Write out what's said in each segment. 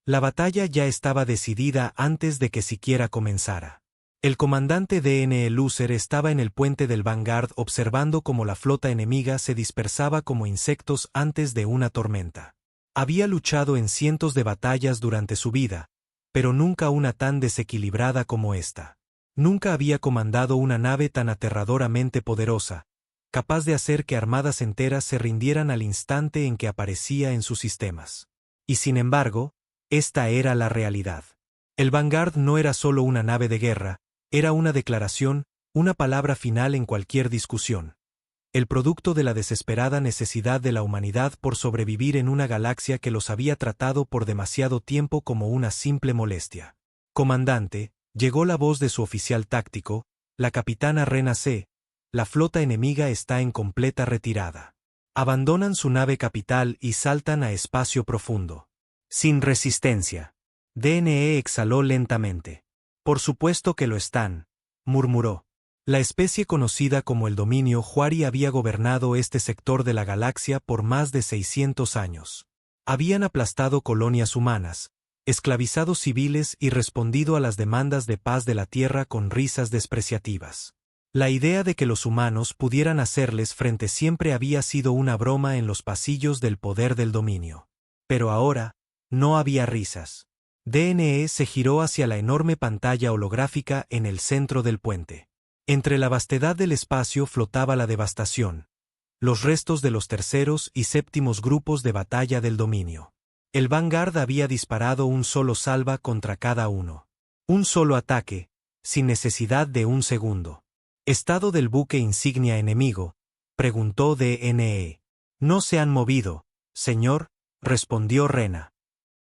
La batalla ya estaba decidida antes de que siquiera comenzara. El comandante DNE Lucer estaba en el puente del Vanguard observando cómo la flota enemiga se dispersaba como insectos antes de una tormenta. Había luchado en cientos de batallas durante su vida, pero nunca una tan desequilibrada como esta. Nunca había comandado una nave tan aterradoramente poderosa, capaz de hacer que armadas enteras se rindieran al instante en que aparecía en sus sistemas. Y sin embargo, esta era la realidad. El Vanguard no era solo una nave de guerra, era una declaración, una palabra final en cualquier discusión. El producto de la desesperada necesidad de la humanidad por sobrevivir en una galaxia que los había tratado por demasiado tiempo como una simple molestia. Comandante, llegó la voz de su oficial táctico, la capitana Rena C. La flota enemiga está en completa retirada. Abandonan su nave capital y saltan a espacio profundo. Sin resistencia. DNE exhaló lentamente. Por supuesto que lo están, murmuró. La especie conocida como el dominio Huari había gobernado este sector de la galaxia por más de 600 años. Habían aplastado colonias humanas, esclavizado civiles y respondido a las demandas de paz de la Tierra con risas despreciativas. La idea de que los humanos pudieran hacerles frente siempre había sido una broma en los pasillos del poder del dominio. Pero ahora, no había risas. DNE se giró hacia la enorme pantalla holográfica en el centro del puente. Entre la vastedad del espacio flotaba la devastación, los restos de los terceros y séptimos grupos de batalla del dominio. El Vanguard había disparado un solo salva contra cada uno. Un solo ataque, sin necesidad de un segundo. ¿Estado del buque insignia enemigo?, preguntó DNE. No se han movido, señor, respondió Rena.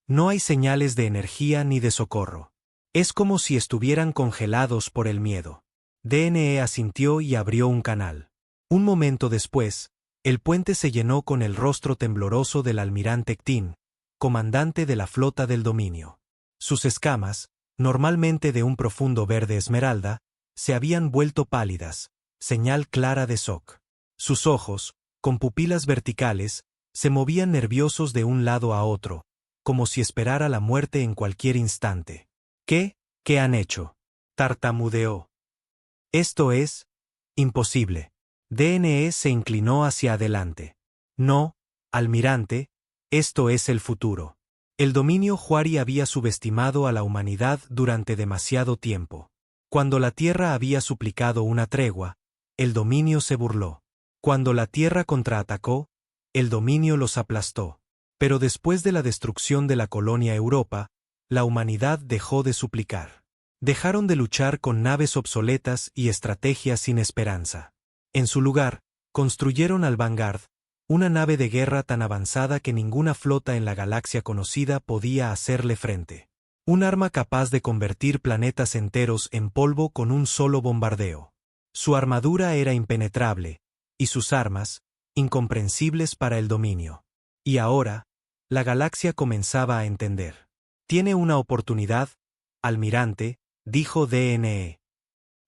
No hay señales de energía ni de socorro. Es como si estuvieran congelados por el miedo. DNE asintió y abrió un canal. Un momento después, el puente se llenó con el rostro tembloroso del almirante Ktin, comandante de la flota del dominio. Sus escamas, normalmente de un profundo verde esmeralda, se habían vuelto pálidas, señal clara de shock. Sus ojos, con pupilas verticales, se movían nerviosos de un lado a otro, como si esperara la muerte en cualquier instante. ¿Qué han hecho?, tartamudeó. Esto es imposible. DNE se inclinó hacia adelante. No, almirante, esto es el futuro. El dominio Huari había subestimado a la humanidad durante demasiado tiempo. Cuando la Tierra había suplicado una tregua, el dominio se burló. Cuando la Tierra contraatacó, el dominio los aplastó. Pero después de la destrucción de la colonia Europa, la humanidad dejó de suplicar. Dejaron de luchar con naves obsoletas y estrategias sin esperanza. En su lugar, construyeron al Vanguard, una nave de guerra tan avanzada que ninguna flota en la galaxia conocida podía hacerle frente. Un arma capaz de convertir planetas enteros en polvo con un solo bombardeo. Su armadura era impenetrable, y sus armas, incomprensibles para el dominio. Y ahora, la galaxia comenzaba a entender. Tiene una oportunidad, almirante, dijo DNE.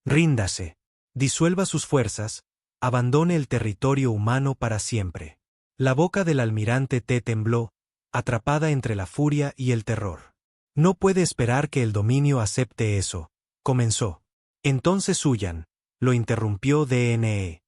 Ríndase. Disuelva sus fuerzas, abandone el territorio humano para siempre. La boca del almirante T tembló, atrapada entre la furia y el terror. No puede esperar que el dominio acepte eso, comenzó. Entonces huyan, lo interrumpió DNE.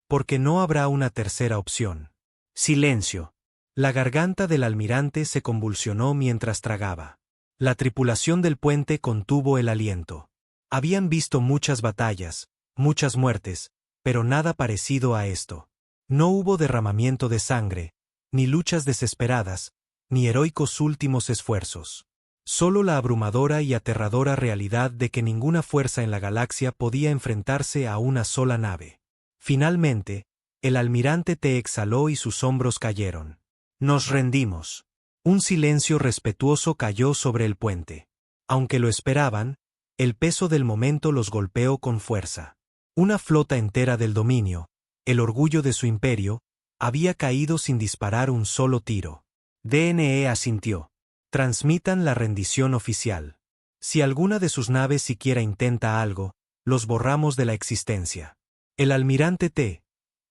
Porque no habrá una tercera opción. Silencio. La garganta del almirante se convulsionó mientras tragaba. La tripulación del puente contuvo el aliento. Habían visto muchas batallas, muchas muertes, pero nada parecido a esto. No hubo derramamiento de sangre, ni luchas desesperadas, ni heroicos últimos esfuerzos. Solo la abrumadora y aterradora realidad de que ninguna fuerza en la galaxia podía enfrentarse a una sola nave. Finalmente, el almirante T exhaló y sus hombros cayeron. Nos rendimos. Un silencio respetuoso cayó sobre el puente. Aunque lo esperaban, el peso del momento los golpeó con fuerza. Una flota entera del dominio, el orgullo de su imperio, había caído sin disparar un solo tiro. DNE asintió. Transmitan la rendición oficial. Si alguna de sus naves siquiera intenta algo, los borramos de la existencia. El almirante T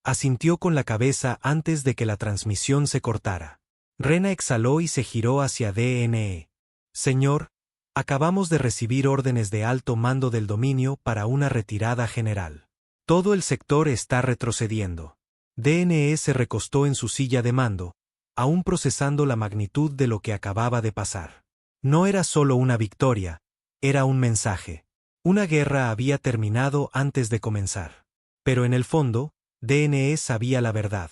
asintió con la cabeza antes de que la transmisión se cortara. Rena exhaló y se giró hacia DNE. Señor, acabamos de recibir órdenes de alto mando del dominio para una retirada general. Todo el sector está retrocediendo. DNE se recostó en su silla de mando, aún procesando la magnitud de lo que acababa de pasar. No era solo una victoria, era un mensaje. Una guerra había terminado antes de comenzar. Pero en el fondo, DNE sabía la verdad.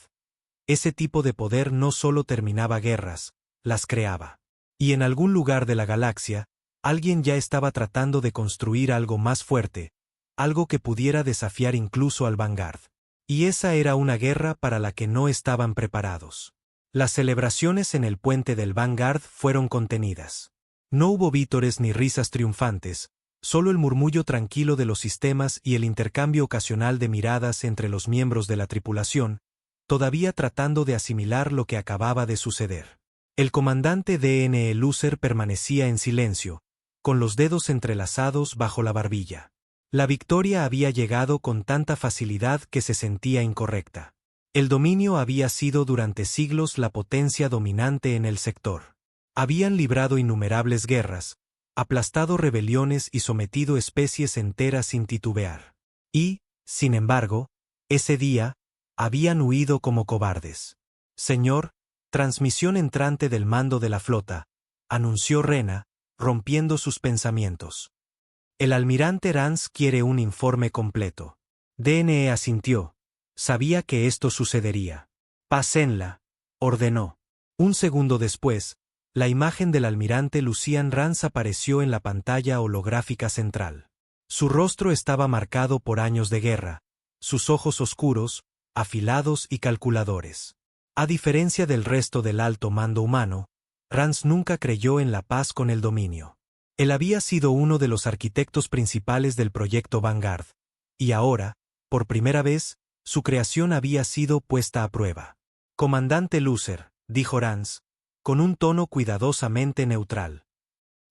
Ese tipo de poder no solo terminaba guerras, las creaba. Y en algún lugar de la galaxia, alguien ya estaba tratando de construir algo más fuerte, algo que pudiera desafiar incluso al Vanguard. Y esa era una guerra para la que no estaban preparados. Las celebraciones en el puente del Vanguard fueron contenidas. No hubo vítores ni risas triunfantes, solo el murmullo tranquilo de los sistemas y el intercambio ocasional de miradas entre los miembros de la tripulación, todavía tratando de asimilar lo que acababa de suceder. El comandante DNE Lucer permanecía en silencio, con los dedos entrelazados bajo la barbilla. La victoria había llegado con tanta facilidad que se sentía incorrecta. El dominio había sido durante siglos la potencia dominante en el sector. Habían librado innumerables guerras, aplastado rebeliones y sometido especies enteras sin titubear. Y, sin embargo, ese día, habían huido como cobardes. Señor, transmisión entrante del mando de la flota, anunció Rena, rompiendo sus pensamientos. El almirante Rance quiere un informe completo. DNE asintió. Sabía que esto sucedería. Pásenla, ordenó. Un segundo después, la imagen del almirante Lucian Rance apareció en la pantalla holográfica central. Su rostro estaba marcado por años de guerra, sus ojos oscuros, afilados y calculadores. A diferencia del resto del alto mando humano, Rance nunca creyó en la paz con el dominio. Él había sido uno de los arquitectos principales del proyecto Vanguard, y ahora, por primera vez, su creación había sido puesta a prueba. Comandante Lucer, dijo Rance, con un tono cuidadosamente neutral.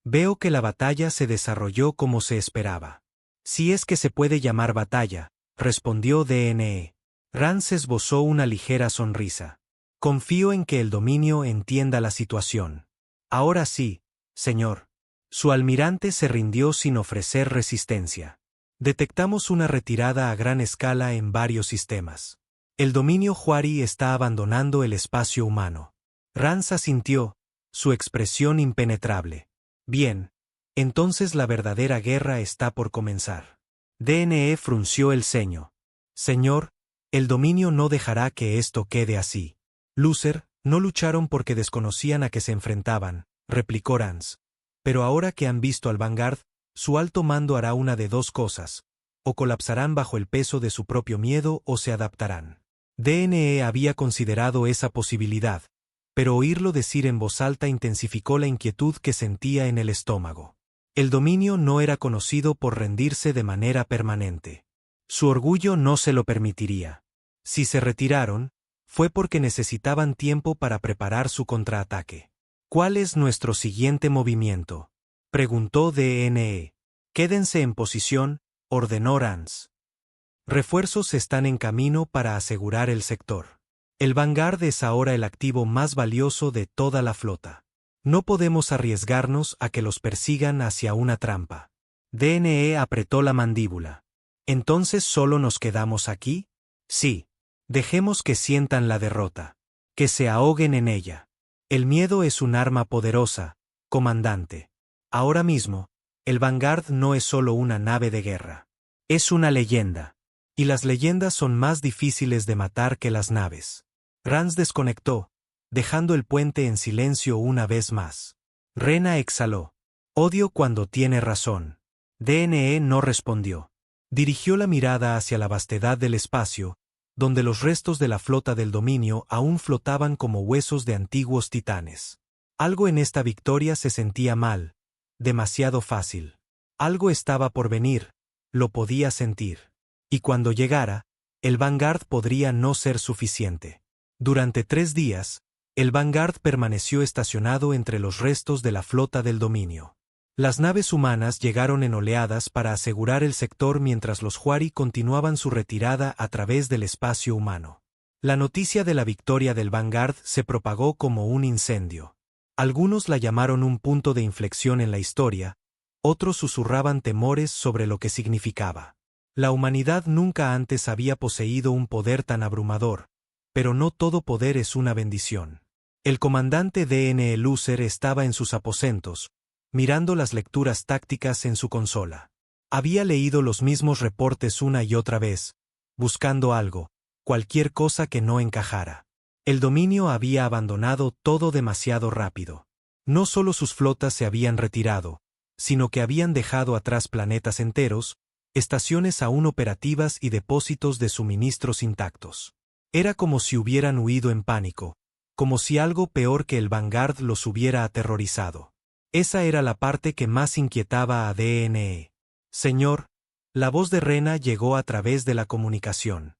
Veo que la batalla se desarrolló como se esperaba. Si es que se puede llamar batalla, respondió DNE. Rance esbozó una ligera sonrisa. Confío en que el dominio entienda la situación. Ahora sí, señor. Su almirante se rindió sin ofrecer resistencia. Detectamos una retirada a gran escala en varios sistemas. El dominio Huari está abandonando el espacio humano. Rance asintió, su expresión impenetrable. Bien, entonces la verdadera guerra está por comenzar. DNE frunció el ceño. Señor, el dominio no dejará que esto quede así. Lucer, no lucharon porque desconocían a qué se enfrentaban, replicó Rance. Pero ahora que han visto al Vanguard, su alto mando hará una de dos cosas, o colapsarán bajo el peso de su propio miedo o se adaptarán. DNE había considerado esa posibilidad, pero oírlo decir en voz alta intensificó la inquietud que sentía en el estómago. El dominio no era conocido por rendirse de manera permanente. Su orgullo no se lo permitiría. Si se retiraron, fue porque necesitaban tiempo para preparar su contraataque. ¿Cuál es nuestro siguiente movimiento?, preguntó DNE. Quédense en posición, ordenó Rance. Refuerzos están en camino para asegurar el sector. El Vanguard es ahora el activo más valioso de toda la flota. No podemos arriesgarnos a que los persigan hacia una trampa. DNE apretó la mandíbula. ¿Entonces solo nos quedamos aquí? Sí. Dejemos que sientan la derrota. Que se ahoguen en ella. El miedo es un arma poderosa, comandante. Ahora mismo, el Vanguard no es solo una nave de guerra. Es una leyenda. Y las leyendas son más difíciles de matar que las naves. Rance desconectó, dejando el puente en silencio una vez más. Rena exhaló. Odio cuando tiene razón. DNE no respondió. Dirigió la mirada hacia la vastedad del espacio, donde los restos de la flota del dominio aún flotaban como huesos de antiguos titanes. Algo en esta victoria se sentía mal, demasiado fácil. Algo estaba por venir, lo podía sentir. Y cuando llegara, el Vanguard podría no ser suficiente. Durante 3 días, el Vanguard permaneció estacionado entre los restos de la flota del dominio. Las naves humanas llegaron en oleadas para asegurar el sector mientras los Huari continuaban su retirada a través del espacio humano. La noticia de la victoria del Vanguard se propagó como un incendio. Algunos la llamaron un punto de inflexión en la historia, otros susurraban temores sobre lo que significaba. La humanidad nunca antes había poseído un poder tan abrumador, pero no todo poder es una bendición. El comandante D.N.E. Lucer estaba en sus aposentos, mirando las lecturas tácticas en su consola. Había leído los mismos reportes una y otra vez, buscando algo, cualquier cosa que no encajara. El dominio había abandonado todo demasiado rápido. No solo sus flotas se habían retirado, sino que habían dejado atrás planetas enteros, estaciones aún operativas y depósitos de suministros intactos. Era como si hubieran huido en pánico, como si algo peor que el Vanguard los hubiera aterrorizado. Esa era la parte que más inquietaba a D.N.E. Señor, la voz de Rena llegó a través de la comunicación.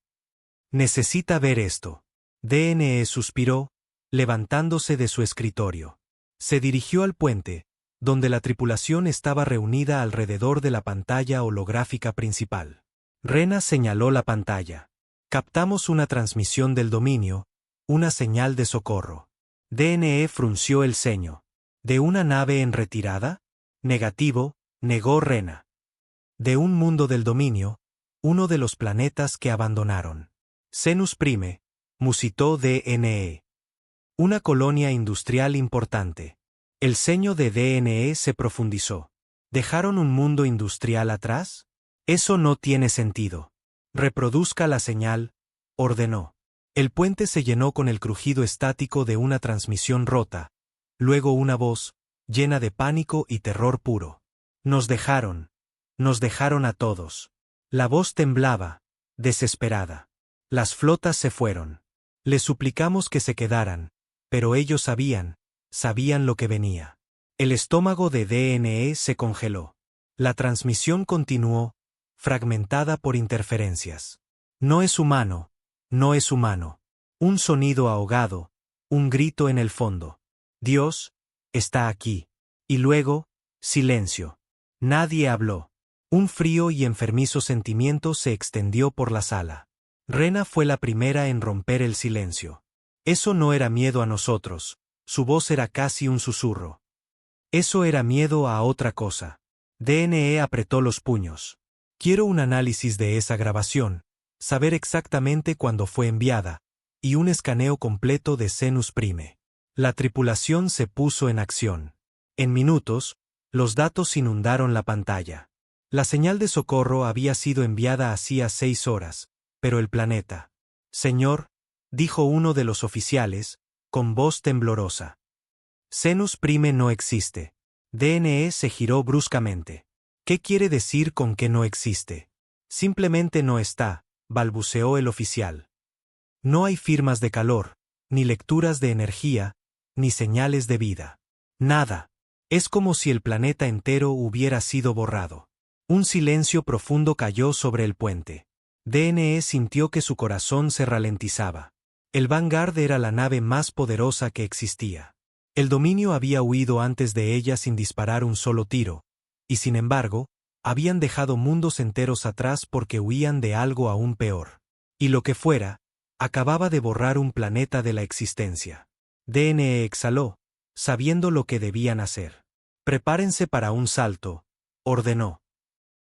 Necesita ver esto. D.N.E. suspiró, levantándose de su escritorio. Se dirigió al puente, donde la tripulación estaba reunida alrededor de la pantalla holográfica principal. Rena señaló la pantalla. Captamos una transmisión del dominio, una señal de socorro. D.N.E. frunció el ceño. ¿De una nave en retirada? Negativo, negó Rena. De un mundo del dominio, uno de los planetas que abandonaron. Cenus Prime, musitó D.N.E. Una colonia industrial importante. El ceño de D.N.E. se profundizó. ¿Dejaron un mundo industrial atrás? Eso no tiene sentido. Reproduzca la señal, ordenó. El puente se llenó con el crujido estático de una transmisión rota, luego una voz, llena de pánico y terror puro. Nos dejaron a todos. La voz temblaba, desesperada. Las flotas se fueron. Les suplicamos que se quedaran, pero ellos sabían lo que venía. El estómago de D.N.E. se congeló. La transmisión continuó, fragmentada por interferencias. No es humano. Un sonido ahogado, un grito en el fondo. Dios está aquí. Y luego, silencio. Nadie habló. Un frío y enfermizo sentimiento se extendió por la sala. Rena fue la primera en romper el silencio. Eso no era miedo a nosotros, su voz era casi un susurro. Eso era miedo a otra cosa. D.N.E. apretó los puños. Quiero un análisis de esa grabación, saber exactamente cuándo fue enviada, y un escaneo completo de Cenus Prime. La tripulación se puso en acción. En minutos, los datos inundaron la pantalla. La señal de socorro había sido enviada hacía 6 horas, pero el planeta. Señor, dijo uno de los oficiales, con voz temblorosa. Cenus Prime no existe. D.N.E. se giró bruscamente. ¿Qué quiere decir con que no existe? Simplemente no está, balbuceó el oficial. No hay firmas de calor, ni lecturas de energía, ni señales de vida. Nada. Es como si el planeta entero hubiera sido borrado. Un silencio profundo cayó sobre el puente. D.N.E. sintió que su corazón se ralentizaba. El Vanguard era la nave más poderosa que existía. El dominio había huido antes de ella sin disparar un solo tiro, y sin embargo, habían dejado mundos enteros atrás porque huían de algo aún peor. Y lo que fuera, acababa de borrar un planeta de la existencia. D.N.E. exhaló, sabiendo lo que debían hacer. Prepárense para un salto, ordenó.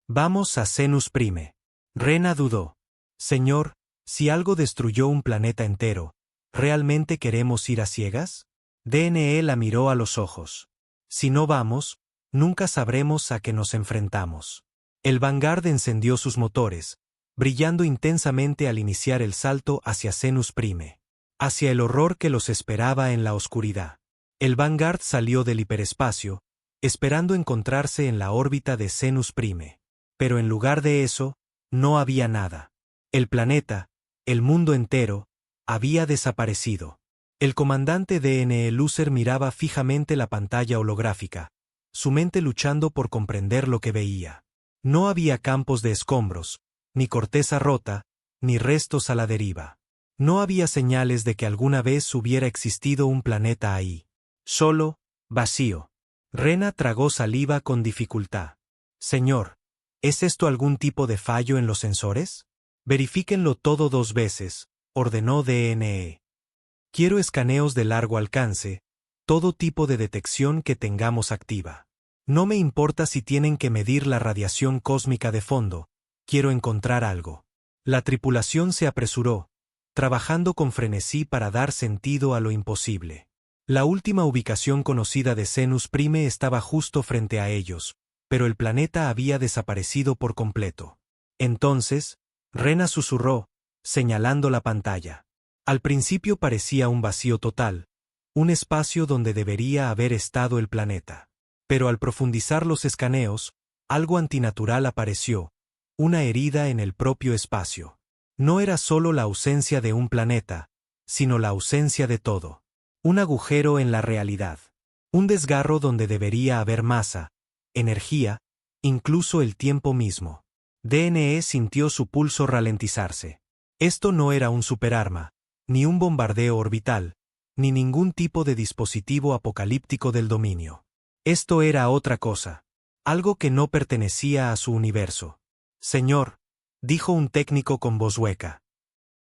Vamos a Cenus Prime. Rena dudó. Señor, si algo destruyó un planeta entero, ¿realmente queremos ir a ciegas? D.N.E. la miró a los ojos. Si no vamos, nunca sabremos a qué nos enfrentamos. El Vanguard encendió sus motores, brillando intensamente al iniciar el salto hacia Cenus Prime. Hacia el horror que los esperaba en la oscuridad. El Vanguard salió del hiperespacio, esperando encontrarse en la órbita de Cenus Prime. Pero en lugar de eso, no había nada. El planeta, el mundo entero, había desaparecido. El comandante D.N.E. Lucer miraba fijamente la pantalla holográfica, su mente luchando por comprender lo que veía. No había campos de escombros, ni corteza rota, ni restos a la deriva. No había señales de que alguna vez hubiera existido un planeta ahí. Solo, vacío. Rena tragó saliva con dificultad. Señor, ¿es esto algún tipo de fallo en los sensores? Verifíquenlo todo 2 veces, ordenó D.N.E. Quiero escaneos de largo alcance, todo tipo de detección que tengamos activa. No me importa si tienen que medir la radiación cósmica de fondo, quiero encontrar algo. La tripulación se apresuró, trabajando con frenesí para dar sentido a lo imposible. La última ubicación conocida de Cenus Prime estaba justo frente a ellos, pero el planeta había desaparecido por completo. Entonces, Rena susurró, señalando la pantalla. Al principio parecía un vacío total, un espacio donde debería haber estado el planeta. Pero al profundizar los escaneos, algo antinatural apareció, una herida en el propio espacio. No era solo la ausencia de un planeta, sino la ausencia de todo. Un agujero en la realidad. Un desgarro donde debería haber masa, energía, incluso el tiempo mismo. DNE sintió su pulso ralentizarse. Esto no era un superarma, ni un bombardeo orbital, ni ningún tipo de dispositivo apocalíptico del dominio. Esto era otra cosa, algo que no pertenecía a su universo. Señor, dijo un técnico con voz hueca.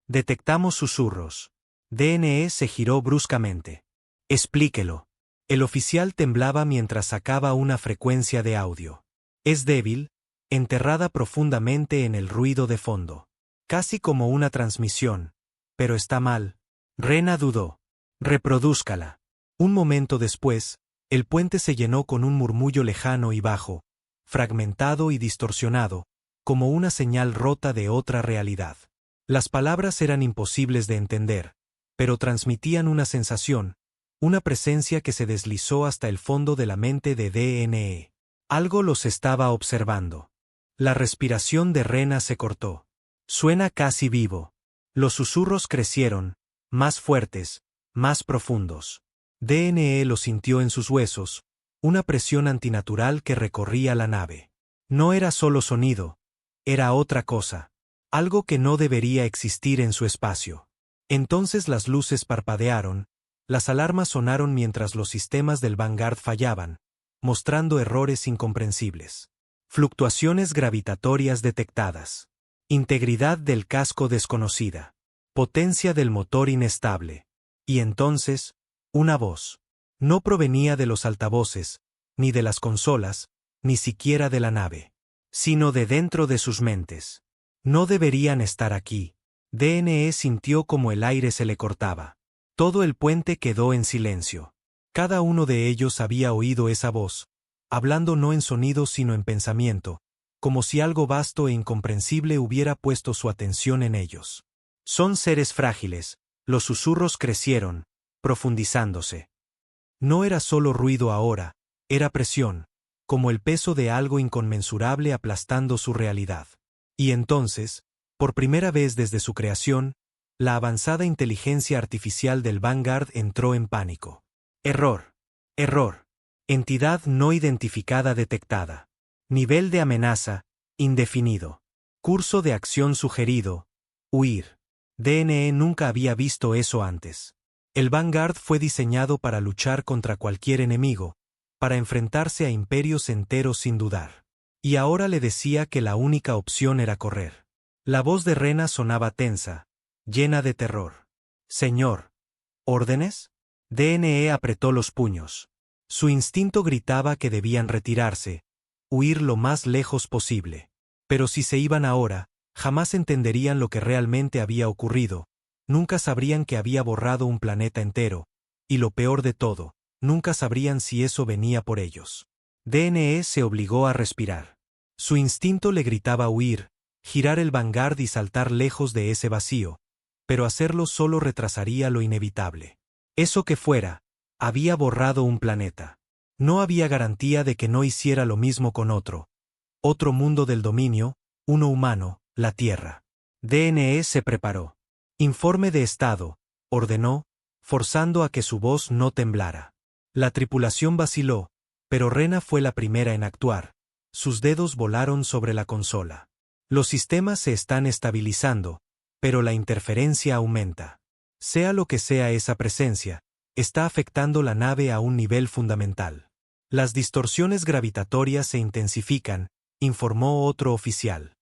Detectamos susurros. DNE se giró bruscamente. Explíquelo. El oficial temblaba mientras sacaba una frecuencia de audio. Es débil, enterrada profundamente en el ruido de fondo. Casi como una transmisión. Pero está mal. Rena dudó. Reprodúzcala. Un momento después, el puente se llenó con un murmullo lejano y bajo, fragmentado y distorsionado, como una señal rota de otra realidad. Las palabras eran imposibles de entender, pero transmitían una sensación, una presencia que se deslizó hasta el fondo de la mente de DNE. Algo los estaba observando. La respiración de Rena se cortó. Suena casi vivo. Los susurros crecieron, más fuertes, más profundos. DNE lo sintió en sus huesos, una presión antinatural que recorría la nave. No era solo sonido, era otra cosa, algo que no debería existir en su espacio. Entonces las luces parpadearon, las alarmas sonaron mientras los sistemas del Vanguard fallaban, mostrando errores incomprensibles. Fluctuaciones gravitatorias detectadas. Integridad del casco desconocida. Potencia del motor inestable. Y entonces, una voz. No provenía de los altavoces, ni de las consolas, ni siquiera de la nave, sino de dentro de sus mentes. No deberían estar aquí. DNE sintió como el aire se le cortaba. Todo el puente quedó en silencio. Cada uno de ellos había oído esa voz, hablando no en sonido sino en pensamiento, como si algo vasto e incomprensible hubiera puesto su atención en ellos. Son seres frágiles, los susurros crecieron, profundizándose. No era solo ruido ahora, era presión, como el peso de algo inconmensurable aplastando su realidad. Y entonces, por primera vez desde su creación, la avanzada inteligencia artificial del Vanguard entró en pánico. Error. Error. Entidad no identificada detectada. Nivel de amenaza, indefinido. Curso de acción sugerido, huir. DNE nunca había visto eso antes. El Vanguard fue diseñado para luchar contra cualquier enemigo, para enfrentarse a imperios enteros sin dudar. Y ahora le decía que la única opción era correr. La voz de Rena sonaba tensa, llena de terror. Señor. ¿Órdenes? DNE apretó los puños. Su instinto gritaba que debían retirarse, huir lo más lejos posible. Pero si se iban ahora, jamás entenderían lo que realmente había ocurrido, nunca sabrían que había borrado un planeta entero, y lo peor de todo, nunca sabrían si eso venía por ellos. DNE se obligó a respirar. Su instinto le gritaba huir, girar el Vanguard y saltar lejos de ese vacío, pero hacerlo solo retrasaría lo inevitable. Eso que fuera, había borrado un planeta. No había garantía de que no hiciera lo mismo con otro mundo del dominio, uno humano, la Tierra. DNE se preparó. Informe de estado, ordenó, forzando a que su voz no temblara. La tripulación vaciló, pero Rena fue la primera en actuar. Sus dedos volaron sobre la consola. Los sistemas se están estabilizando, pero la interferencia aumenta. Sea lo que sea esa presencia, está afectando la nave a un nivel fundamental. Las distorsiones gravitatorias se intensifican, informó otro oficial.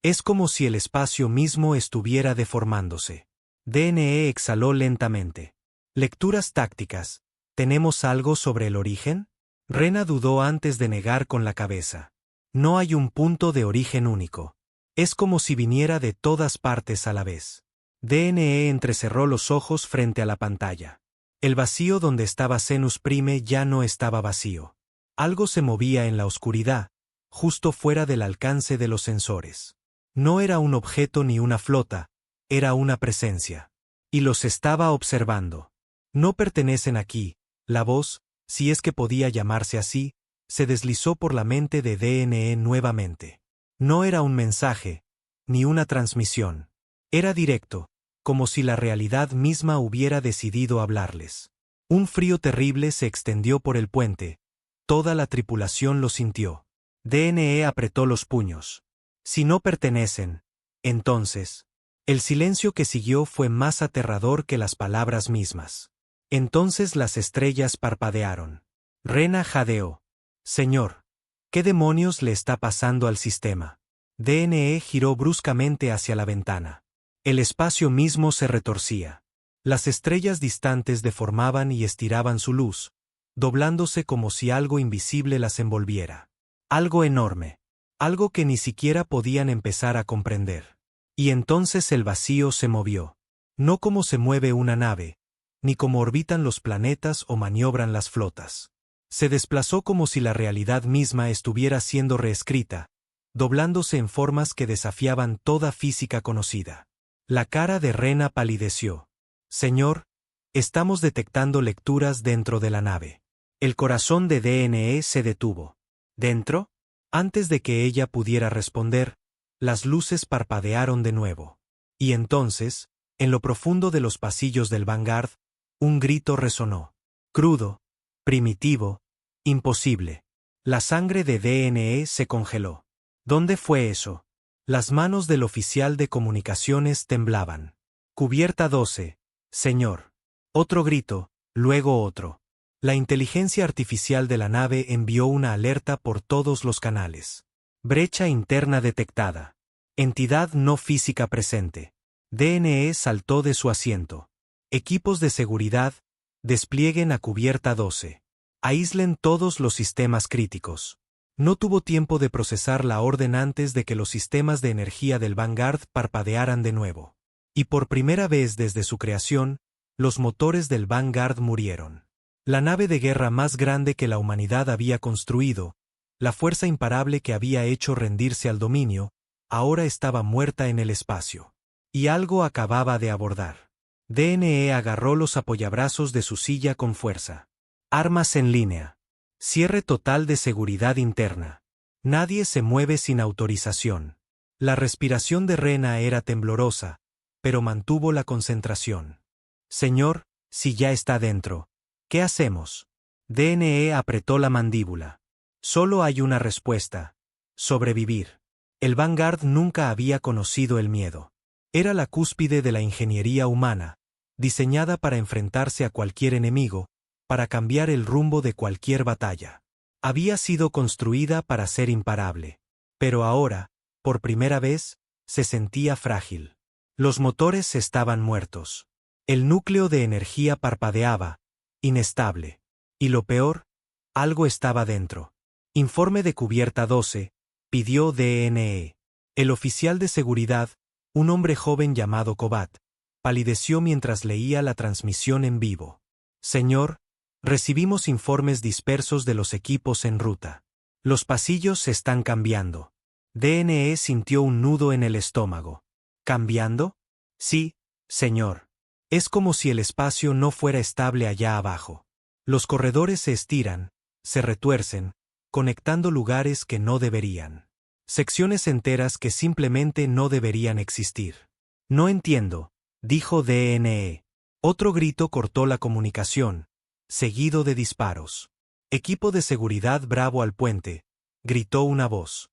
Es como si el espacio mismo estuviera deformándose. DNE exhaló lentamente. Lecturas tácticas. ¿Tenemos algo sobre el origen? Rena dudó antes de negar con la cabeza. No hay un punto de origen único. Es como si viniera de todas partes a la vez. DNE entrecerró los ojos frente a la pantalla. El vacío donde estaba Zenus Prime ya no estaba vacío. Algo se movía en la oscuridad, justo fuera del alcance de los sensores. No era un objeto ni una flota, era una presencia. Y los estaba observando. No pertenecen aquí. La voz, si es que podía llamarse así, se deslizó por la mente de DNE nuevamente. No era un mensaje, ni una transmisión. Era directo, como si la realidad misma hubiera decidido hablarles. Un frío terrible se extendió por el puente. Toda la tripulación lo sintió. DNE apretó los puños. Si no pertenecen, entonces. El silencio que siguió fue más aterrador que las palabras mismas. Entonces las estrellas parpadearon. Rena jadeó. Señor, ¿qué demonios le está pasando al sistema? DNE giró bruscamente hacia la ventana. El espacio mismo se retorcía. Las estrellas distantes deformaban y estiraban su luz, doblándose como si algo invisible las envolviera. Algo enorme. Algo que ni siquiera podían empezar a comprender. Y entonces el vacío se movió. No como se mueve una nave, ni como orbitan los planetas o maniobran las flotas. Se desplazó como si la realidad misma estuviera siendo reescrita, doblándose en formas que desafiaban toda física conocida. La cara de Rena palideció. Señor, estamos detectando lecturas dentro de la nave. El corazón de DNE se detuvo. ¿Dentro? Antes de que ella pudiera responder, las luces parpadearon de nuevo. Y entonces, en lo profundo de los pasillos del Vanguard, un grito resonó. Crudo, primitivo, imposible. La sangre de DNE se congeló. ¿Dónde fue eso? Las manos del oficial de comunicaciones temblaban. Cubierta 12, señor. Otro grito, luego otro. La inteligencia artificial de la nave envió una alerta por todos los canales. Brecha interna detectada. Entidad no física presente. DNE saltó de su asiento. Equipos de seguridad, desplieguen a cubierta 12. Aíslen todos los sistemas críticos. No tuvo tiempo de procesar la orden antes de que los sistemas de energía del Vanguard parpadearan de nuevo. Y por primera vez desde su creación, los motores del Vanguard murieron. La nave de guerra más grande que la humanidad había construido, la fuerza imparable que había hecho rendirse al dominio, ahora estaba muerta en el espacio. Y algo acababa de abordar. DNE agarró los apoyabrazos de su silla con fuerza. Armas en línea. Cierre total de seguridad interna. Nadie se mueve sin autorización. La respiración de Rena era temblorosa, pero mantuvo la concentración. Señor, si ya está dentro, ¿qué hacemos? DNE apretó la mandíbula. Solo hay una respuesta. Sobrevivir. El Vanguard nunca había conocido el miedo. Era la cúspide de la ingeniería humana, diseñada para enfrentarse a cualquier enemigo, para cambiar el rumbo de cualquier batalla. Había sido construida para ser imparable. Pero ahora, por primera vez, se sentía frágil. Los motores estaban muertos. El núcleo de energía parpadeaba, inestable. Y lo peor, algo estaba dentro. Informe de cubierta 12, pidió DNE. El oficial de seguridad, un hombre joven llamado Kobat, palideció mientras leía la transmisión en vivo. Señor, recibimos informes dispersos de los equipos en ruta. Los pasillos se están cambiando. DNE sintió un nudo en el estómago. ¿Cambiando? Sí, señor. Es como si el espacio no fuera estable allá abajo. Los corredores se estiran, se retuercen, conectando lugares que no deberían. Secciones enteras que simplemente no deberían existir. No entiendo, dijo DNE. Otro grito cortó la comunicación, seguido de disparos. Equipo de seguridad Bravo al puente, gritó una voz.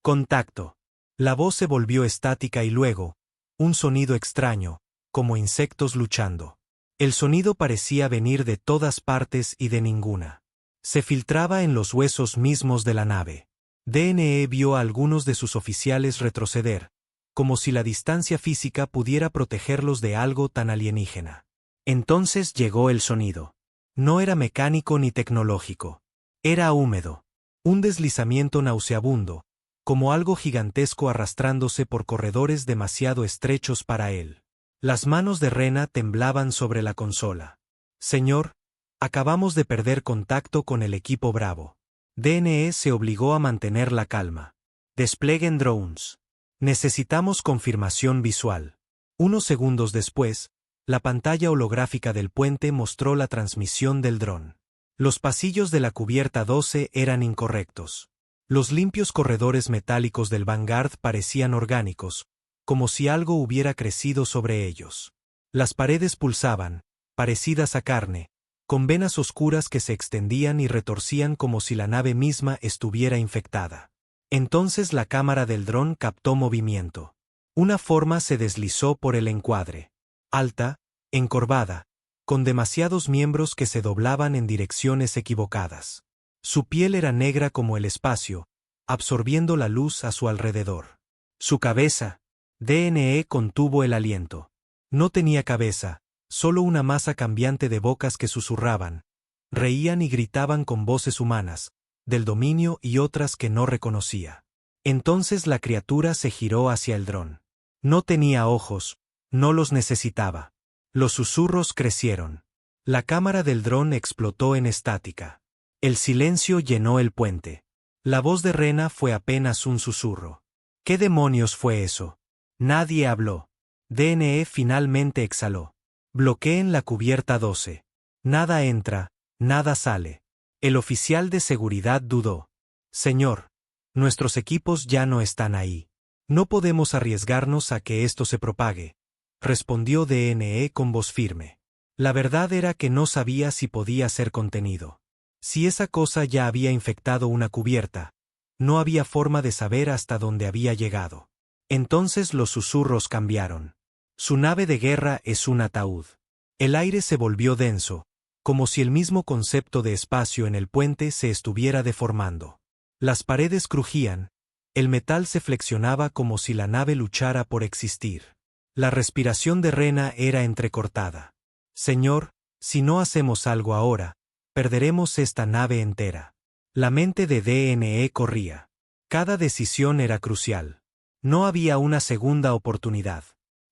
Contacto. La voz se volvió estática y luego, un sonido extraño, como insectos luchando. El sonido parecía venir de todas partes y de ninguna. Se filtraba en los huesos mismos de la nave. DNE vio a algunos de sus oficiales retroceder, como si la distancia física pudiera protegerlos de algo tan alienígena. Entonces llegó el sonido. No era mecánico ni tecnológico. Era húmedo. Un deslizamiento nauseabundo, como algo gigantesco arrastrándose por corredores demasiado estrechos para él. Las manos de Rena temblaban sobre la consola. Señor, acabamos de perder contacto con el equipo Bravo. DNE se obligó a mantener la calma. Desplieguen drones. Necesitamos confirmación visual. Unos segundos después, la pantalla holográfica del puente mostró la transmisión del dron. Los pasillos de la cubierta 12 eran incorrectos. Los limpios corredores metálicos del Vanguard parecían orgánicos, como si algo hubiera crecido sobre ellos. Las paredes pulsaban, parecidas a carne, con venas oscuras que se extendían y retorcían como si la nave misma estuviera infectada. Entonces la cámara del dron captó movimiento. Una forma se deslizó por el encuadre. Alta, encorvada, con demasiados miembros que se doblaban en direcciones equivocadas. Su piel era negra como el espacio, absorbiendo la luz a su alrededor. Su cabeza. DNE contuvo el aliento. No tenía cabeza, solo una masa cambiante de bocas que susurraban, reían y gritaban con voces humanas, del dominio y otras que no reconocía. Entonces la criatura se giró hacia el dron. No tenía ojos, no los necesitaba. Los susurros crecieron. La cámara del dron explotó en estática. El silencio llenó el puente. La voz de Rena fue apenas un susurro. ¿Qué demonios fue eso? Nadie habló. DNE finalmente exhaló. Bloqueen la cubierta 12. Nada entra, nada sale. El oficial de seguridad dudó. Señor, nuestros equipos ya no están ahí. No podemos arriesgarnos a que esto se propague, respondió DNE con voz firme. La verdad era que no sabía si podía ser contenido. Si esa cosa ya había infectado una cubierta, no había forma de saber hasta dónde había llegado. Entonces los susurros cambiaron. Su nave de guerra es un ataúd. El aire se volvió denso, como si el mismo concepto de espacio en el puente se estuviera deformando. Las paredes crujían, el metal se flexionaba como si la nave luchara por existir. La respiración de Rena era entrecortada. Señor, si no hacemos algo ahora, perderemos esta nave entera. La mente de DNE corría. Cada decisión era crucial. No había una segunda oportunidad.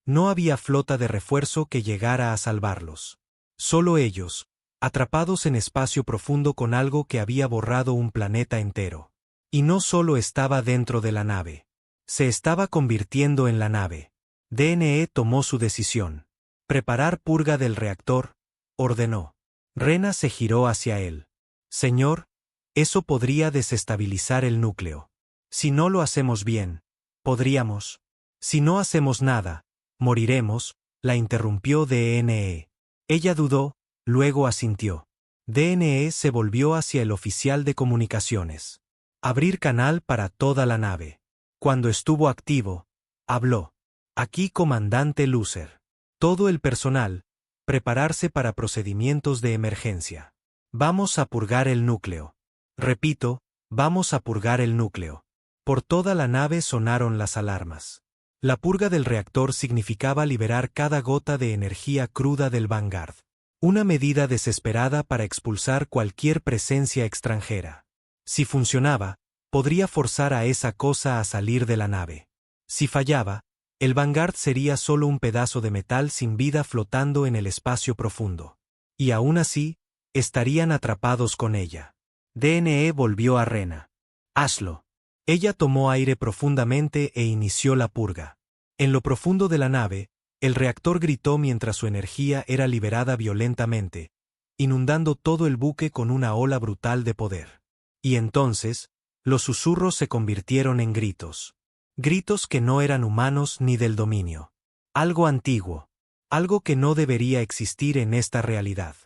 No había flota de refuerzo que llegara a salvarlos. Solo ellos, atrapados en espacio profundo con algo que había borrado un planeta entero. Y no solo estaba dentro de la nave. Se estaba convirtiendo en la nave. DNE tomó su decisión. Preparar purga del reactor, ordenó. Rena se giró hacia él. Señor, eso podría desestabilizar el núcleo. Si no lo hacemos bien, podríamos. Si no hacemos nada, moriremos, la interrumpió DNE. Ella dudó, luego asintió. DNE se volvió hacia el oficial de comunicaciones. Abrir canal para toda la nave. Cuando estuvo activo, habló. Aquí comandante Lucer. Todo el personal, prepararse para procedimientos de emergencia. Vamos a purgar el núcleo. Repito, vamos a purgar el núcleo. Por toda la nave sonaron las alarmas. La purga del reactor significaba liberar cada gota de energía cruda del Vanguard. Una medida desesperada para expulsar cualquier presencia extranjera. Si funcionaba, podría forzar a esa cosa a salir de la nave. Si fallaba, el Vanguard sería solo un pedazo de metal sin vida flotando en el espacio profundo. Y aún así, estarían atrapados con ella. DNE volvió a Rena. Hazlo. Ella tomó aire profundamente e inició la purga. En lo profundo de la nave, el reactor gritó mientras su energía era liberada violentamente, inundando todo el buque con una ola brutal de poder. Y entonces, los susurros se convirtieron en gritos. Gritos que no eran humanos ni del dominio. Algo antiguo. Algo que no debería existir en esta realidad.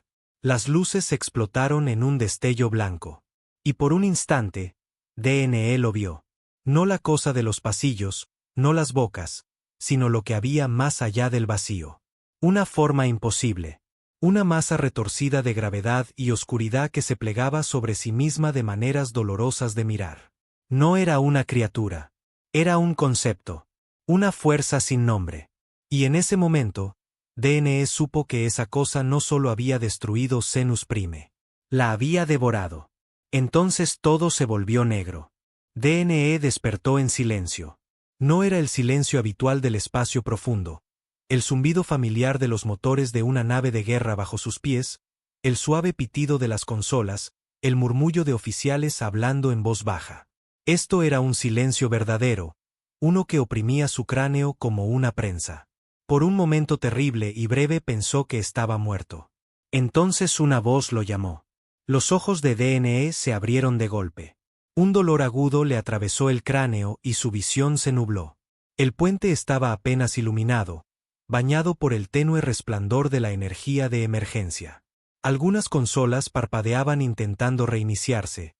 Las luces explotaron en un destello blanco. Y por un instante, DNE lo vio. No la cosa de los pasillos, no las bocas, sino lo que había más allá del vacío. Una forma imposible. Una masa retorcida de gravedad y oscuridad que se plegaba sobre sí misma de maneras dolorosas de mirar. No era una criatura. Era un concepto. Una fuerza sin nombre. Y en ese momento, DNE supo que esa cosa no solo había destruido Zenus Prime. La había devorado. Entonces todo se volvió negro. DNE despertó en silencio. No era el silencio habitual del espacio profundo. El zumbido familiar de los motores de una nave de guerra bajo sus pies, el suave pitido de las consolas, el murmullo de oficiales hablando en voz baja. Esto era un silencio verdadero, uno que oprimía su cráneo como una prensa. Por un momento terrible y breve pensó que estaba muerto. Entonces una voz lo llamó. Los ojos de DNE se abrieron de golpe. Un dolor agudo le atravesó el cráneo y su visión se nubló. El puente estaba apenas iluminado, bañado por el tenue resplandor de la energía de emergencia. Algunas consolas parpadeaban intentando reiniciarse,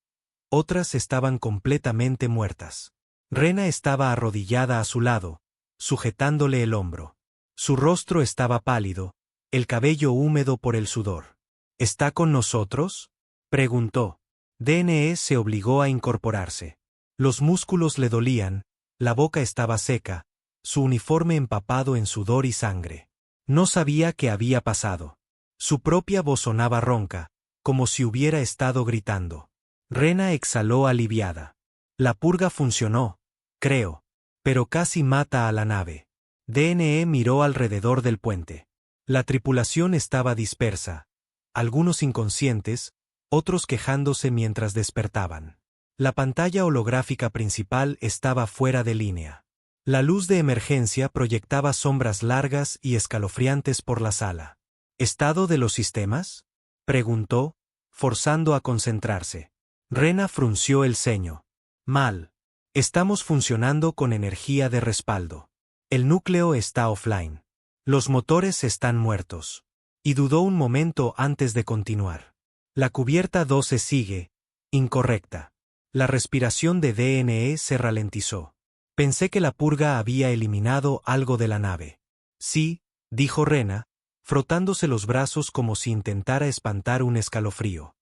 otras estaban completamente muertas. Rena estaba arrodillada a su lado, sujetándole el hombro. Su rostro estaba pálido, el cabello húmedo por el sudor. ¿Está con nosotros?, preguntó. DNE se obligó a incorporarse. Los músculos le dolían, la boca estaba seca, su uniforme empapado en sudor y sangre. No sabía qué había pasado. Su propia voz sonaba ronca, como si hubiera estado gritando. Rena exhaló aliviada. La purga funcionó, creo, pero casi mata a la nave. DNE miró alrededor del puente. La tripulación estaba dispersa, algunos inconscientes, otros quejándose mientras despertaban. La pantalla holográfica principal estaba fuera de línea. La luz de emergencia proyectaba sombras largas y escalofriantes por la sala. ¿Estado de los sistemas?, preguntó, forzando a concentrarse. Rena frunció el ceño. Mal. Estamos funcionando con energía de respaldo. El núcleo está offline. Los motores están muertos. Y dudó un momento antes de continuar. La cubierta 12 sigue, incorrecta. La respiración de DNE se ralentizó. Pensé que la purga había eliminado algo de la nave. Sí, dijo Rena, frotándose los brazos como si intentara espantar un escalofrío.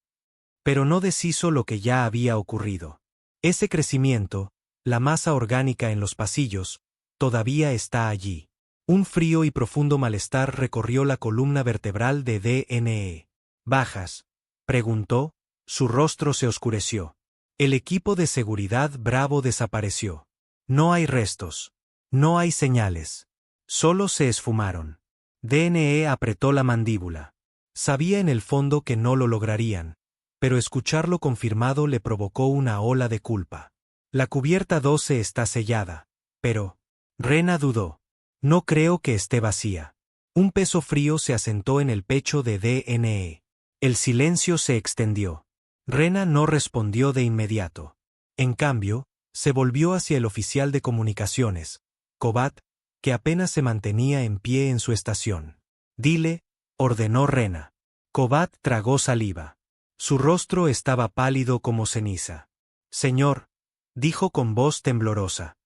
Pero no deshizo lo que ya había ocurrido. Ese crecimiento, la masa orgánica en los pasillos, todavía está allí. Un frío y profundo malestar recorrió la columna vertebral de DNE. ¿Bajas?, preguntó, su rostro se oscureció. El equipo de seguridad Bravo desapareció. No hay restos. No hay señales. Solo se esfumaron. DNE apretó la mandíbula. Sabía en el fondo que no lo lograrían, pero escucharlo confirmado le provocó una ola de culpa. La cubierta 12 está sellada, pero... Rena dudó. No creo que esté vacía. Un peso frío se asentó en el pecho de DNE. El silencio se extendió. Rena no respondió de inmediato. En cambio, se volvió hacia el oficial de comunicaciones, Kobat, que apenas se mantenía en pie en su estación. Dile, ordenó Rena. Kobat tragó saliva. Su rostro estaba pálido como ceniza. Señor, dijo con voz temblorosa.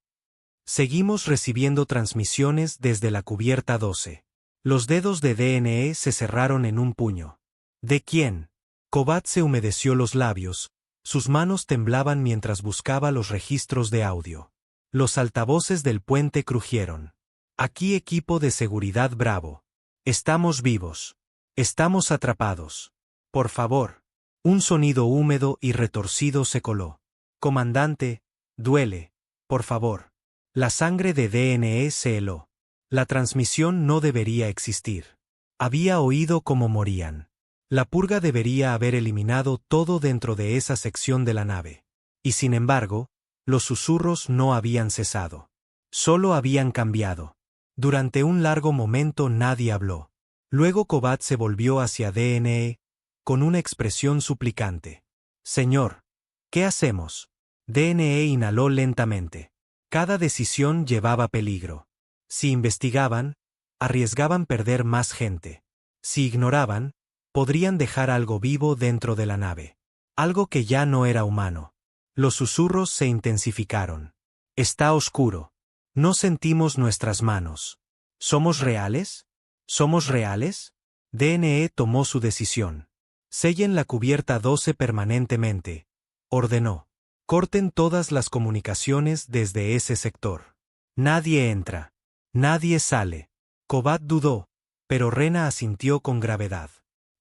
Seguimos recibiendo transmisiones desde la cubierta 12. Los dedos de DNE se cerraron en un puño. ¿De quién? Kobat se humedeció los labios, sus manos temblaban mientras buscaba los registros de audio. Los altavoces del puente crujieron. Aquí equipo de seguridad Bravo. Estamos vivos. Estamos atrapados. Por favor. Un sonido húmedo y retorcido se coló. Comandante, duele, por favor. La sangre de DNE se heló. La transmisión no debería existir. Había oído cómo morían. La purga debería haber eliminado todo dentro de esa sección de la nave. Y sin embargo, los susurros no habían cesado. Solo habían cambiado. Durante un largo momento nadie habló. Luego Kobat se volvió hacia DNE, con una expresión suplicante. Señor, ¿qué hacemos? DNE inhaló lentamente. Cada decisión llevaba peligro. Si investigaban, arriesgaban perder más gente. Si ignoraban, podrían dejar algo vivo dentro de la nave. Algo que ya no era humano. Los susurros se intensificaron. Está oscuro. No sentimos nuestras manos. ¿Somos reales? ¿Somos reales? DNE tomó su decisión. Sellen la cubierta 12 permanentemente, ordenó. Corten todas las comunicaciones desde ese sector. Nadie entra. Nadie sale. Kobat dudó. pero Rena asintió con gravedad.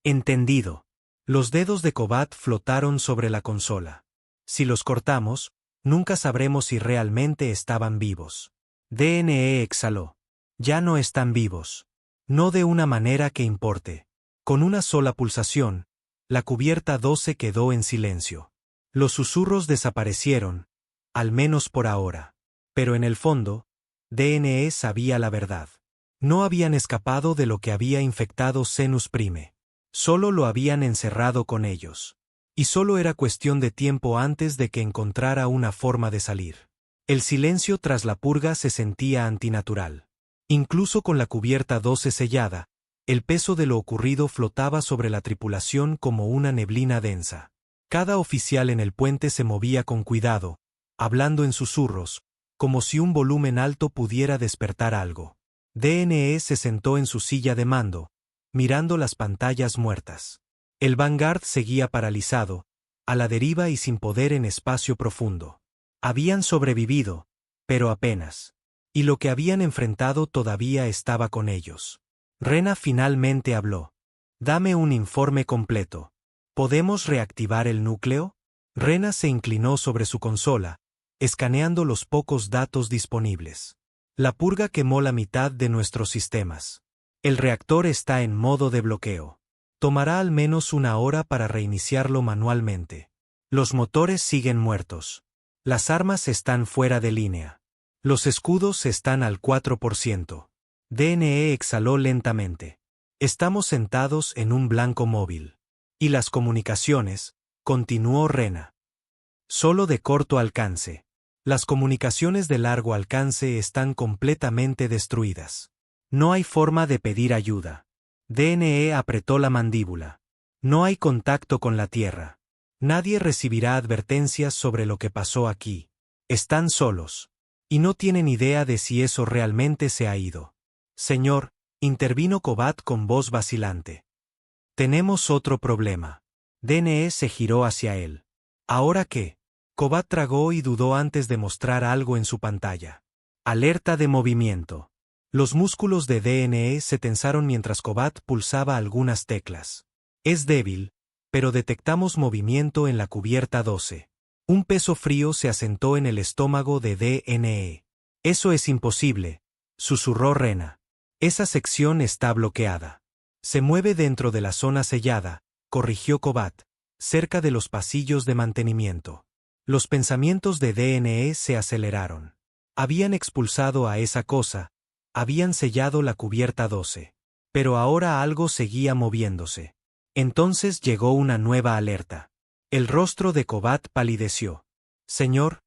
Entendido. Los dedos de Kobat flotaron sobre la consola. Si los cortamos, nunca sabremos si realmente estaban vivos. DNE exhaló. Ya no están vivos. No de una manera que importe. Con una sola pulsación, la cubierta 12 quedó en silencio. Los susurros desaparecieron, al menos por ahora. Pero en el fondo, DNE sabía la verdad. No habían escapado de lo que había infectado Zenus Prime. Solo lo habían encerrado con ellos. Y solo era cuestión de tiempo antes de que encontrara una forma de salir. El silencio tras la purga se sentía antinatural. Incluso con la cubierta 12 sellada, el peso de lo ocurrido flotaba sobre la tripulación como una neblina densa. Cada oficial en el puente se movía con cuidado, hablando en susurros, como si un volumen alto pudiera despertar algo. DNE se sentó en su silla de mando, mirando las pantallas muertas. El Vanguard seguía paralizado, a la deriva y sin poder en espacio profundo. Habían sobrevivido, pero apenas. Y lo que habían enfrentado todavía estaba con ellos. Rena finalmente habló. Dame un informe completo. ¿Podemos reactivar el núcleo? Rena se inclinó sobre su consola, escaneando los pocos datos disponibles. La purga quemó la mitad de nuestros sistemas. El reactor está en modo de bloqueo. Tomará al menos una hora para reiniciarlo manualmente. Los motores siguen muertos. Las armas están fuera de línea. Los escudos están al 4%. DNE exhaló lentamente. Estamos sentados en un blanco móvil. Y las comunicaciones, continuó Rena. Solo de corto alcance. Las comunicaciones de largo alcance están completamente destruidas. No hay forma de pedir ayuda. DNE apretó la mandíbula. No hay contacto con la Tierra. Nadie recibirá advertencias sobre lo que pasó aquí. Están solos. Y no tienen idea de si eso realmente se ha ido. Señor, intervino Kobat con voz vacilante. Tenemos otro problema. DNE se giró hacia él. ¿Ahora qué? Kobat tragó y dudó antes de mostrar algo en su pantalla. Alerta de movimiento. Los músculos de DNE se tensaron mientras Kobat pulsaba algunas teclas. Es débil, pero detectamos movimiento en la cubierta 12. Un peso frío se asentó en el estómago de DNE. Eso es imposible, susurró Rena. Esa sección está bloqueada. Se mueve dentro de la zona sellada, corrigió Kobat, cerca de los pasillos de mantenimiento. Los pensamientos de DNE se aceleraron. Habían expulsado a esa cosa, habían sellado la cubierta 12. Pero ahora algo seguía moviéndose. Entonces llegó una nueva alerta. El rostro de Kobat palideció. Señor,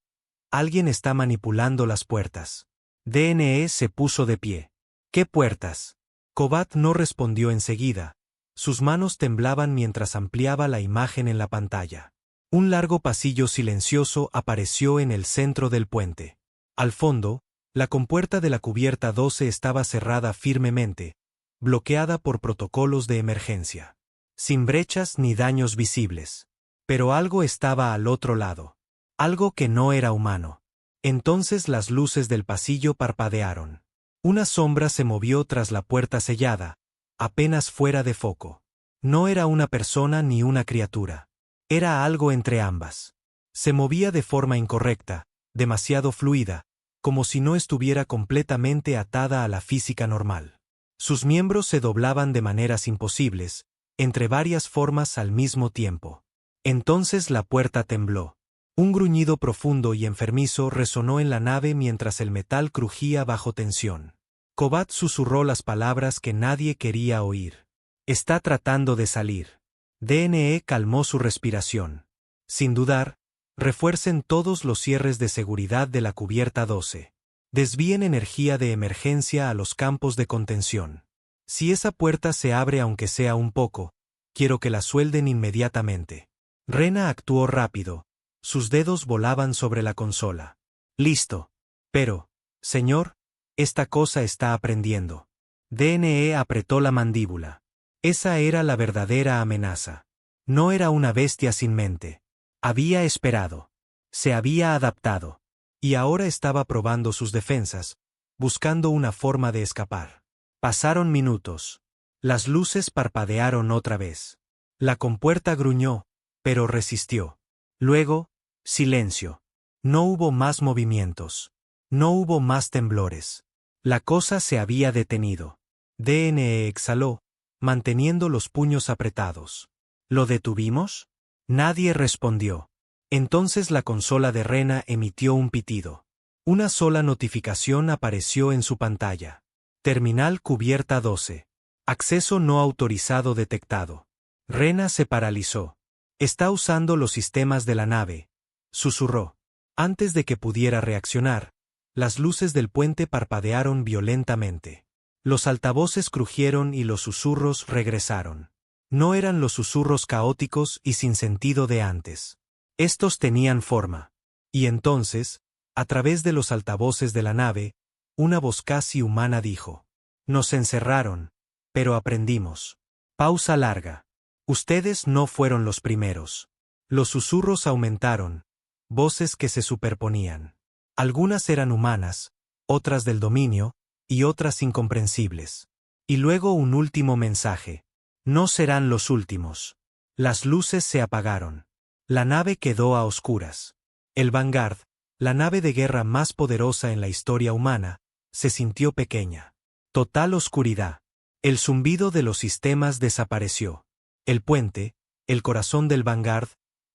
alguien está manipulando las puertas. DNE se puso de pie. ¿Qué puertas? Kobat no respondió enseguida. Sus manos temblaban mientras ampliaba la imagen en la pantalla. Un largo pasillo silencioso apareció en el centro del puente. Al fondo, la compuerta de la cubierta 12 estaba cerrada firmemente, bloqueada por protocolos de emergencia. Sin brechas ni daños visibles. Pero algo estaba al otro lado. Algo que no era humano. Entonces las luces del pasillo parpadearon. Una sombra se movió tras la puerta sellada, apenas fuera de foco. No era una persona ni una criatura. Era algo entre ambas. Se movía de forma incorrecta, demasiado fluida, como si no estuviera completamente atada a la física normal. Sus miembros se doblaban de maneras imposibles, entre varias formas al mismo tiempo. Entonces la puerta tembló. Un gruñido profundo y enfermizo resonó en la nave mientras el metal crujía bajo tensión. Kobat susurró las palabras que nadie quería oír. Está tratando de salir. DNE calmó su respiración. Sin dudar, refuercen todos los cierres de seguridad de la cubierta 12. Desvíen energía de emergencia a los campos de contención. Si esa puerta se abre aunque sea un poco, quiero que la suelden inmediatamente. Rena actuó rápido. Sus dedos volaban sobre la consola. Listo. Pero, señor, esta cosa está aprendiendo. DNE apretó la mandíbula. Esa era la verdadera amenaza. No era una bestia sin mente. Había esperado. Se había adaptado. Y ahora estaba probando sus defensas, buscando una forma de escapar. Pasaron minutos. Las luces parpadearon otra vez. La compuerta gruñó, pero resistió. Luego, silencio. No hubo más movimientos. No hubo más temblores. La cosa se había detenido. DNE exhaló, manteniendo los puños apretados. ¿Lo detuvimos? Nadie respondió. Entonces la consola de Rena emitió un pitido. Una sola notificación apareció en su pantalla. Terminal cubierta 12. Acceso no autorizado detectado. Rena se paralizó. Está usando los sistemas de la nave, susurró. Antes de que pudiera reaccionar, las luces del puente parpadearon violentamente. Los altavoces crujieron y los susurros regresaron. No eran los susurros caóticos y sin sentido de antes. Estos tenían forma. Y entonces, a través de los altavoces de la nave, una voz casi humana dijo: Nos encerraron, pero aprendimos. Pausa larga. Ustedes no fueron los primeros. Los susurros aumentaron, voces que se superponían. Algunas eran humanas, otras del dominio, y otras incomprensibles. Y luego un último mensaje. No serán los últimos. Las luces se apagaron. La nave quedó a oscuras. El Vanguard, la nave de guerra más poderosa en la historia humana, se sintió pequeña. Total oscuridad. El zumbido de los sistemas desapareció. El puente, el corazón del Vanguard,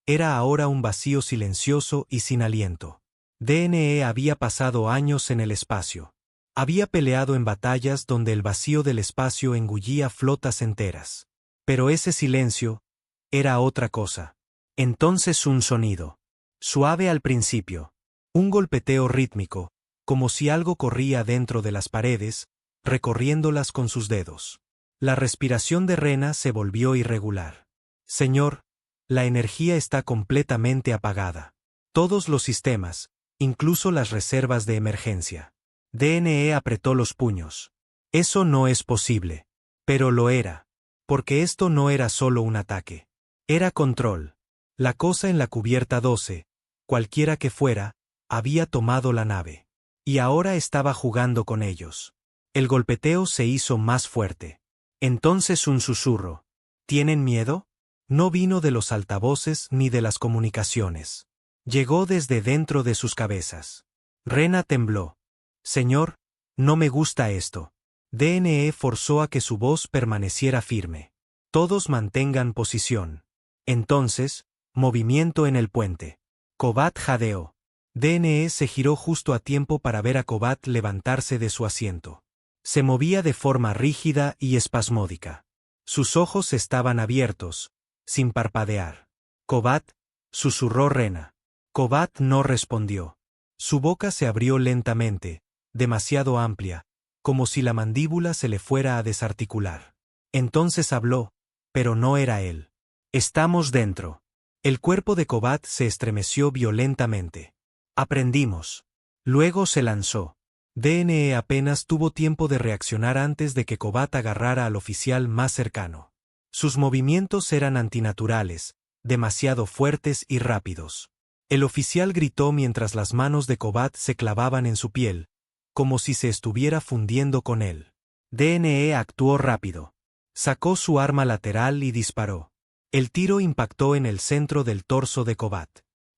era ahora un vacío silencioso y sin aliento. DNE había pasado años en el espacio. Había peleado en batallas donde el vacío del espacio engullía flotas enteras. Pero ese silencio era otra cosa. Entonces un sonido. Suave al principio. Un golpeteo rítmico, como si algo corría dentro de las paredes, recorriéndolas con sus dedos. La respiración de Rena se volvió irregular. Señor, la energía está completamente apagada. Todos los sistemas, incluso las reservas de emergencia. DNE apretó los puños. Eso no es posible. Pero lo era. Porque esto no era solo un ataque. Era control. La cosa en la cubierta 12, cualquiera que fuera, había tomado la nave. Y ahora estaba jugando con ellos. El golpeteo se hizo más fuerte. Entonces un susurro. ¿Tienen miedo? No vino de los altavoces ni de las comunicaciones. Llegó desde dentro de sus cabezas. Rena tembló. Señor, no me gusta esto. DNE forzó a que su voz permaneciera firme. Todos mantengan posición. Entonces, movimiento en el puente. Kobat jadeó. DNE se giró justo a tiempo para ver a Kobat levantarse de su asiento. Se movía de forma rígida y espasmódica. Sus ojos estaban abiertos, sin parpadear. Kobat, susurró Rena. Kobat no respondió. Su boca se abrió lentamente, demasiado amplia, como si la mandíbula se le fuera a desarticular. Entonces habló, pero no era él. Estamos dentro. El cuerpo de Kobat se estremeció violentamente. Aprendimos. Luego se lanzó. DNE apenas tuvo tiempo de reaccionar antes de que Kobat agarrara al oficial más cercano. Sus movimientos eran antinaturales, demasiado fuertes y rápidos. El oficial gritó mientras las manos de Kobat se clavaban en su piel, como si se estuviera fundiendo con él. DNE actuó rápido. Sacó su arma lateral y disparó. El tiro impactó en el centro del torso de Kobat.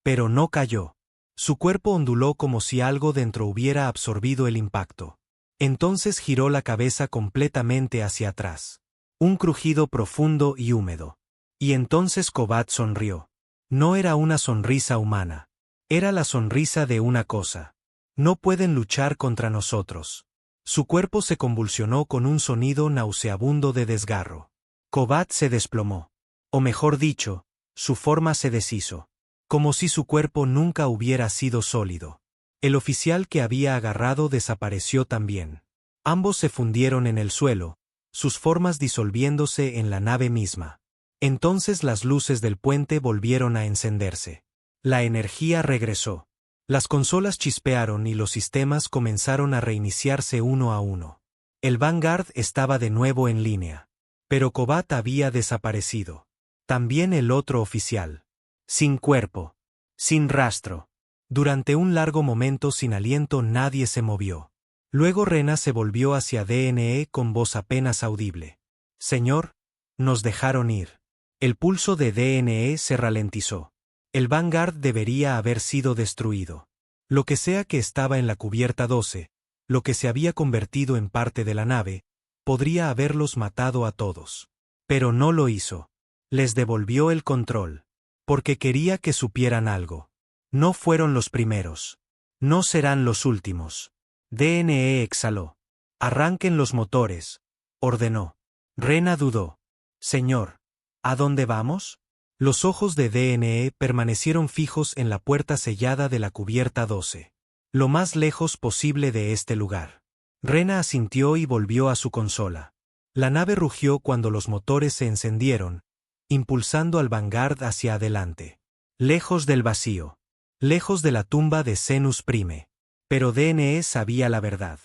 Pero no cayó. Su cuerpo onduló como si algo dentro hubiera absorbido el impacto. Entonces giró la cabeza completamente hacia atrás. Un crujido profundo y húmedo. Y entonces Kobat sonrió. No era una sonrisa humana. Era la sonrisa de una cosa. No pueden luchar contra nosotros. Su cuerpo se convulsionó con un sonido nauseabundo de desgarro. Kobat se desplomó. O mejor dicho, su forma se deshizo. Como si su cuerpo nunca hubiera sido sólido. El oficial que había agarrado desapareció también. Ambos se fundieron en el suelo, sus formas disolviéndose en la nave misma. Entonces las luces del puente volvieron a encenderse. La energía regresó. Las consolas chispearon y los sistemas comenzaron a reiniciarse uno a uno. El Vanguard estaba de nuevo en línea. Pero Kobat había desaparecido. También el otro oficial. Sin cuerpo. Sin rastro. Durante un largo momento sin aliento nadie se movió. Luego Rena se volvió hacia DNE con voz apenas audible. Señor, nos dejaron ir. El pulso de DNE se ralentizó. El Vanguard debería haber sido destruido. Lo que sea que estaba en la cubierta 12, lo que se había convertido en parte de la nave, podría haberlos matado a todos. Pero no lo hizo. Les devolvió el control. Porque quería que supieran algo. No fueron los primeros. No serán los últimos. DNE exhaló. Arranquen los motores, ordenó. Rena dudó. Señor, ¿a dónde vamos? Los ojos de DNE permanecieron fijos en la puerta sellada de la cubierta 12. Lo más lejos posible de este lugar. Rena asintió y volvió a su consola. La nave rugió cuando los motores se encendieron, impulsando al Vanguard hacia adelante. Lejos del vacío. Lejos de la tumba de Zenus Prime. Pero DNE sabía la verdad.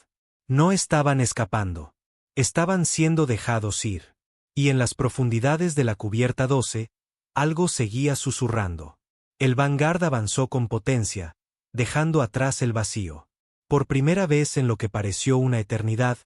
No estaban escapando. Estaban siendo dejados ir. Y en las profundidades de la cubierta 12, algo seguía susurrando. El Vanguard avanzó con potencia, dejando atrás el vacío. Por primera vez en lo que pareció una eternidad,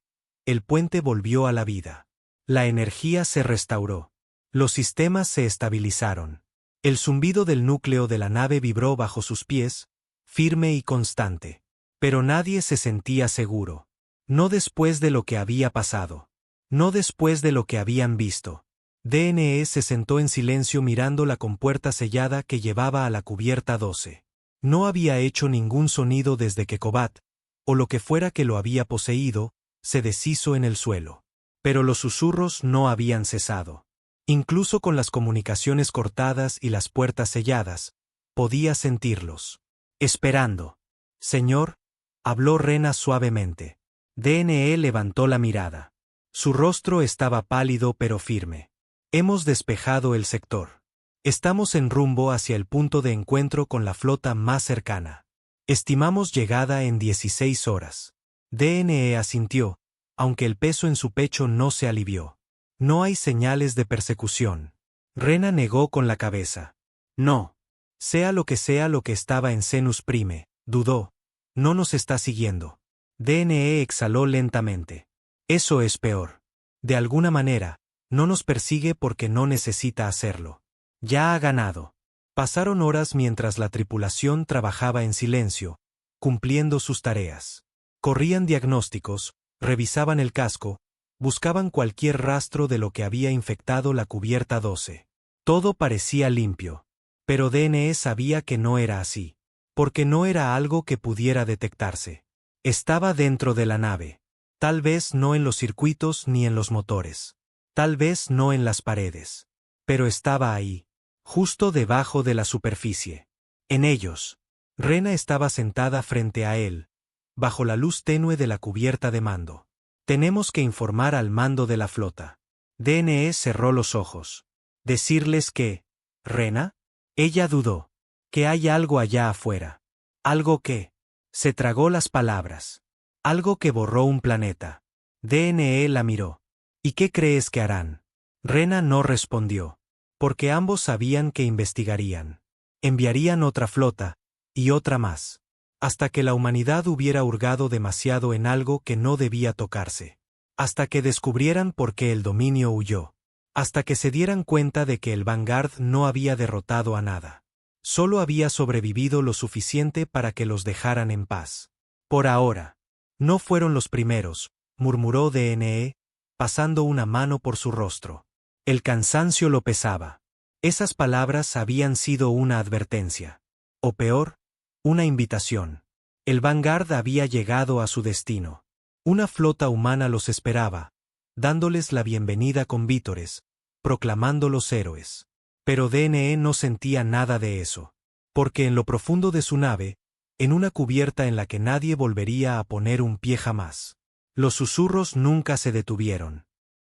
el puente volvió a la vida. La energía se restauró. Los sistemas se estabilizaron. El zumbido del núcleo de la nave vibró bajo sus pies, firme y constante. Pero nadie se sentía seguro. No después de lo que había pasado. No después de lo que habían visto. DNE se sentó en silencio mirando la compuerta sellada que llevaba a la cubierta 12. No había hecho ningún sonido desde que Kobat, o lo que fuera que lo había poseído, se deshizo en el suelo. Pero los susurros no habían cesado. Incluso con las comunicaciones cortadas y las puertas selladas, podía sentirlos. Esperando. Señor, habló Rena suavemente. DNE levantó la mirada. Su rostro estaba pálido pero firme. Hemos despejado el sector. Estamos en rumbo hacia el punto de encuentro con la flota más cercana. Estimamos llegada en 16 horas. DNE asintió, aunque el peso en su pecho no se alivió. No hay señales de persecución. Rena negó con la cabeza. No. Sea lo que estaba en Zenus Prime, dudó. No nos está siguiendo. DNE exhaló lentamente. Eso es peor. De alguna manera, no nos persigue porque no necesita hacerlo. Ya ha ganado. Pasaron horas mientras la tripulación trabajaba en silencio, cumpliendo sus tareas. Corrían diagnósticos, revisaban el casco, buscaban cualquier rastro de lo que había infectado la cubierta 12. Todo parecía limpio. Pero DNE sabía que no era así. Porque no era algo que pudiera detectarse. Estaba dentro de la nave. Tal vez no en los circuitos ni en los motores. Tal vez no en las paredes. Pero estaba ahí. Justo debajo de la superficie. En ellos. Rena estaba sentada frente a él, bajo la luz tenue de la cubierta de mando. Tenemos que informar al mando de la flota. DNE cerró los ojos. ¿Decirles qué? ¿Rena? Ella dudó. Que hay algo allá afuera. Algo que... Se tragó las palabras. Algo que borró un planeta. DNE la miró. ¿Y qué crees que harán? Rena no respondió. Porque ambos sabían que investigarían. Enviarían otra flota, y otra más. Hasta que la humanidad hubiera hurgado demasiado en algo que no debía tocarse. Hasta que descubrieran por qué el dominio huyó. Hasta que se dieran cuenta de que el Vanguard no había derrotado a nada. Solo había sobrevivido lo suficiente para que los dejaran en paz. Por ahora. No fueron los primeros, murmuró DNE, pasando una mano por su rostro. El cansancio lo pesaba. Esas palabras habían sido una advertencia. O peor, una invitación. El Vanguard había llegado a su destino. Una flota humana los esperaba, dándoles la bienvenida con vítores, proclamándolos héroes. Pero DNE no sentía nada de eso. Porque en lo profundo de su nave, en una cubierta en la que nadie volvería a poner un pie jamás, los susurros nunca se detuvieron.